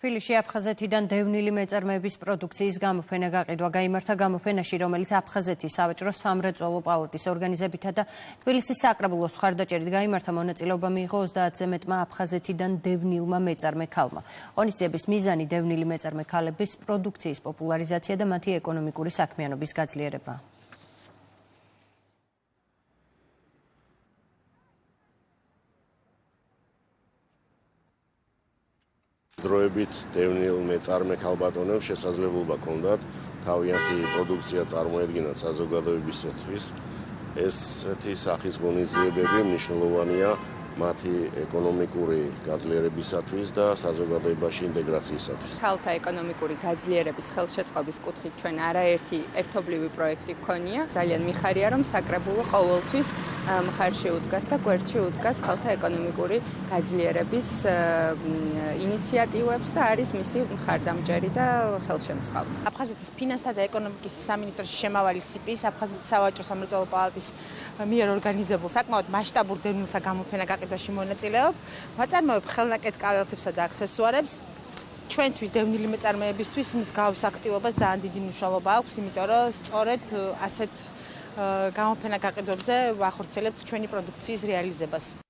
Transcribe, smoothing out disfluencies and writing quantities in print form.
თბილისში აფხაზეთიდან დევნილი მეწარმეების პროდუქციის გამოფენა გაყიდვა გაიმართა გამოფენაში, რომელიც აფხაზეთის სავაჭრო სამრეწველო პალატის ორგანიზებითა და თბილისის საკრებულოს მხარდაჭერით გაიმართა. მონაწილეობა მიიღო 30-ზე მეტმა აფხაზეთიდან დევნილმა მეწარმე ქალმა. ღონისძიების მიზანი დევნილი მეწარმე ქალების პროდუქციის პოპულარიზაცია და მათი ეკონომიკური საქმიანობის გაძლიერება. დროებით დევნილ მეწარმე ქალბატონებს შესაძლებლობა ჰქონდათ თავიანთი პროდუქცია წარმოედგინათ საზოგადოებისათვის. ესეთი სახის ღონისძიებები მნიშვნელოვანია მათი ეკონომიკური გაძლიერებისათვის და საზოგადოებაში ინტეგრაციისათვის. ქალთა ეკონომიკური გაძლიერების ხელშეწყობის კუთხით ჩვენ არაერთი ერთობლივი პროექტი გქონია. ძალიან მიხარია, რომ საკრებულო ყოველთვის მხარში უდგას და გვერდში უდგას ქალთა ეკონომიკური გაძლიერების ინიციატივებს და არის მისი მხარდამჭერი და ხელშემწყობი. აფხაზეთის ფინანსთა და ეკონომიკის სამინისტროში შემავალი სიპის აფხაზეთის სავაჭრო სამრეწველო პალატის მიერ ორგანიზებულ საკმაოდ მასშტაბურ დევნილთა გამოფენა გაყიდვაში მონაწილეობ. ვაწარმოებ ხელნაკეთ კალათებსა და აქსესუარებს. ჩვენთვის დევნილი მეწარმეებისთვის მსგავს აქტივობას ძალიან დიდი მნიშვნელობა აქვს, იმიტომ რომ სწორედ ასეთ გამოფენა გაყიდვებზე ვახორციელებთ ჩვენი პროდუქციის რეალიზებას.